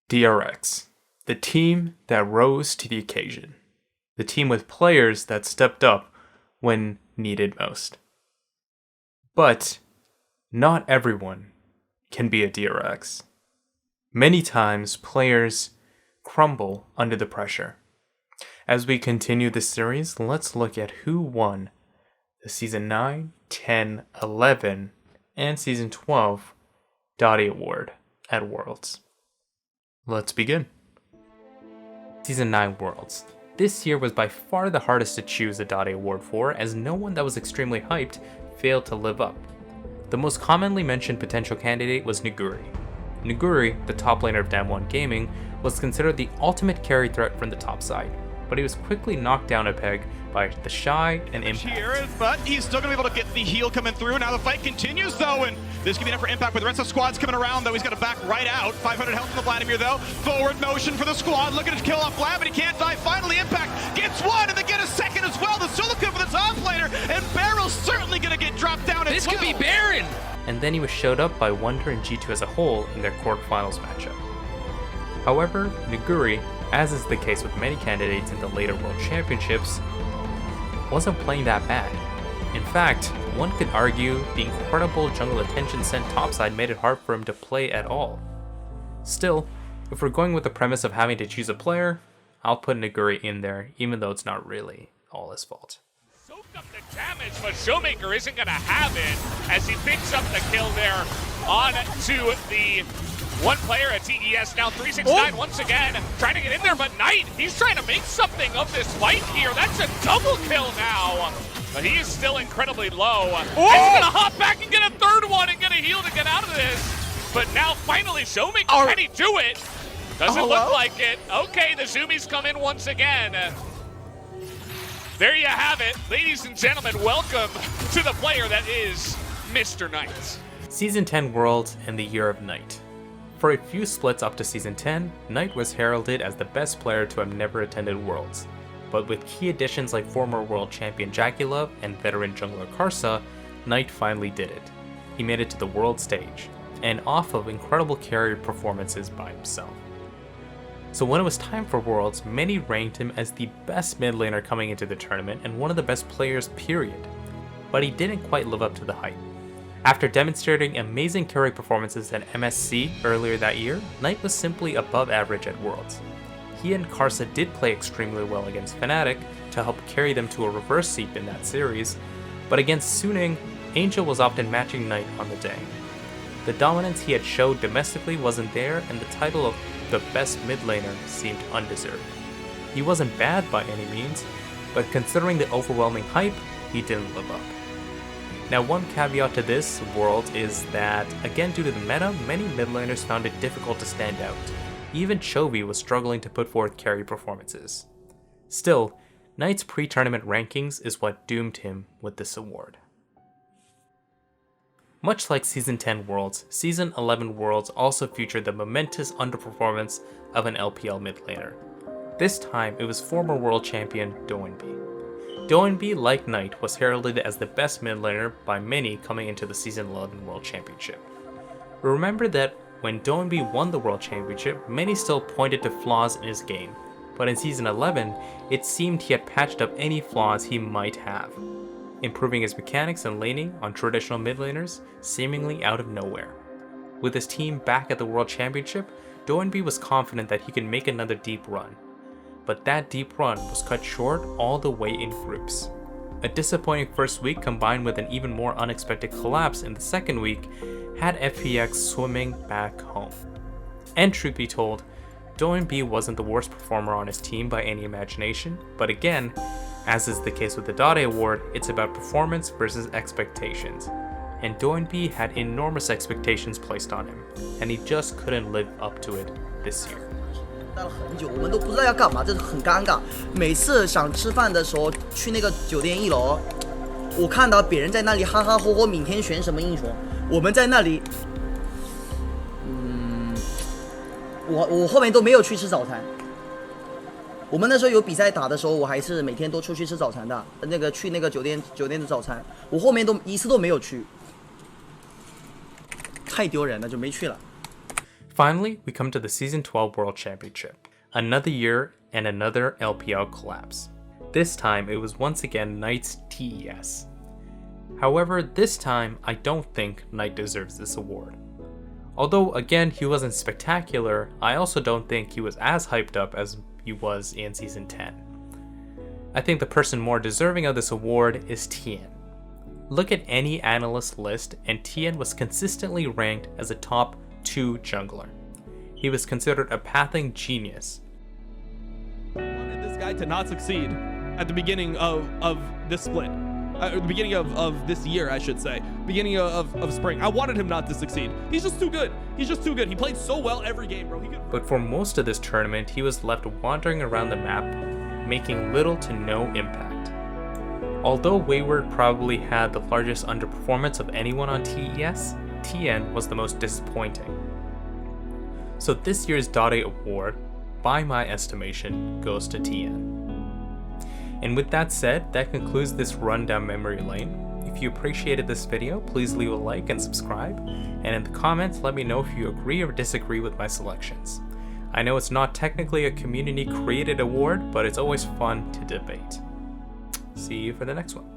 DRX, the team that rose to the occasion. The team with players that stepped up when needed most. But not everyone can be a DRX. Many times, players crumble under the pressure. As we continue this series, let's look at who won the Season 9, 10, 11, and Season 12 Dade Award at Worlds. Let's begin. Season 9 Worlds. This year was by far the hardest to choose a Dade Award for, as no one that was extremely hyped failed to live up. The most commonly mentioned potential candidate was Nuguri. Nuguri, the top laner of Damwon Gaming, was considered the ultimate carry threat from the top side, but he was quickly knocked down a peg by the Shy and Impact. Here, but he's still going to be able to get the heal coming through. Now the fight continues, though, and this could be enough for Impact with the rest of the squads coming around, though. He's got to back right out. 500 health from the Vladimir, though. Forward motion for the squad, looking to kill off Vlad, but he can't die. Finally, Impact gets one, and they get a second as well. The solo kill for the top laner, and Barrel's certainly going to get dropped down as This well. could be Baron! And then he was showed up by Wonder and G2 as a whole in their quarterfinals matchup. However, Nuguri, as is the case with many candidates in the later World Championships, wasn't playing that bad. In fact, one could argue the incredible jungle attention sent topside made it hard for him to play at all. Still, if we're going with the premise of having to choose a player, I'll put Nuguri in there, even though it's not really all his fault. Soaked up the damage, but Showmaker isn't going to have it as he picks up the kill there on to the one player at TES. Now 369 once again trying to get in there, but Knight, he's trying to make something of this fight here. That's a double kill now, but he is still incredibly low. And he's going to hop back and get a third one and get a heal to get out of this. But now finally Showmaker, can he do it? Doesn't look like it. Okay, the Zoomies come in once again. There you have it. Ladies and gentlemen, welcome to the player that is Mr. Knight. Season 10 Worlds and the Year of Knight. For a few splits up to Season 10, Knight was heralded as the best player to have never attended Worlds. But with key additions like former world champion Jackie and veteran jungler Karsa, Knight finally did it. He made it to the world stage, and off of incredible carry performances by himself. So when it was time for Worlds, many ranked him as the best mid laner coming into the tournament and one of the best players period. But he didn't quite live up to the hype. After demonstrating amazing carry performances at MSC earlier that year, Knight was simply above average at Worlds. He and Karsa did play extremely well against Fnatic to help carry them to a reverse sweep in that series, but against Suning, Angel was often matching Knight on the day. The dominance he had showed domestically wasn't there, and the title of the best mid laner seemed undeserved. He wasn't bad by any means, but considering the overwhelming hype, he didn't live up. Now, one caveat to this World is that, again due to the meta, many mid laners found it difficult to stand out. Even Chovy was struggling to put forth carry performances. Still, Knight's pre-tournament rankings is what doomed him with this award. Much like Season 10 Worlds, Season 11 Worlds also featured the momentous underperformance of an LPL mid laner. This time, it was former world champion Doinb. Doinb, like Knight, was heralded as the best mid laner by many coming into the Season 11 World Championship. Remember that when Doinb won the World Championship, many still pointed to flaws in his game, but in Season 11, it seemed he had patched up any flaws he might have, improving his mechanics and laning on traditional mid laners seemingly out of nowhere. With his team back at the World Championship, Doinb was confident that he could make another deep run. But that deep run was cut short all the way in groups. A disappointing first week combined with an even more unexpected collapse in the second week had FPX swimming back home. And truth be told, Doinb wasn't the worst performer on his team by any imagination, but again, as is the case with the Dade Award, it's about performance versus expectations. And Doinb had enormous expectations placed on him, and he just couldn't live up to it this year. 待了很久，我们都不知道要干嘛，真的很尴尬。每次想吃饭的时候，去那个酒店1楼，我看到别人在那里哈哈吼吼，明天选什么英雄，我们在那里，我后面都没有去吃早餐。我们那时候有比赛打的时候，我还是每天都出去吃早餐的，去那个酒店的早餐，我后面一次都没有去，太丢人了，就没去了。Finally, we come to the Season 12 World Championship. Another year and another LPL collapse. This time, it was once again Knight's TES. However, this time, I don't think Knight deserves this award. Although, again, he wasn't spectacular, I also don't think he was as hyped up as he was in Season 10. I think the person more deserving of this award is Tien. Look at any analyst list, and Tien was consistently ranked as a top 2 jungler. He was considered a pathing genius. I wanted this guy to not succeed at the beginning of this split. The beginning of this year, I should say. Beginning of spring. I wanted him not to succeed. He's just too good. He's just too good. He played so well every game, bro. But for most of this tournament, he was left wandering around the map, making little to no impact. Although Wayward probably had the largest underperformance of anyone on TES, Tien was the most disappointing. So this year's Dade award, by my estimation, goes to Tien. And with that said, that concludes this run down memory lane. If you appreciated this video, please leave a like and subscribe, and in the comments let me know if you agree or disagree with my selections. I know it's not technically a community created award, but it's always fun to debate. See you for the next one.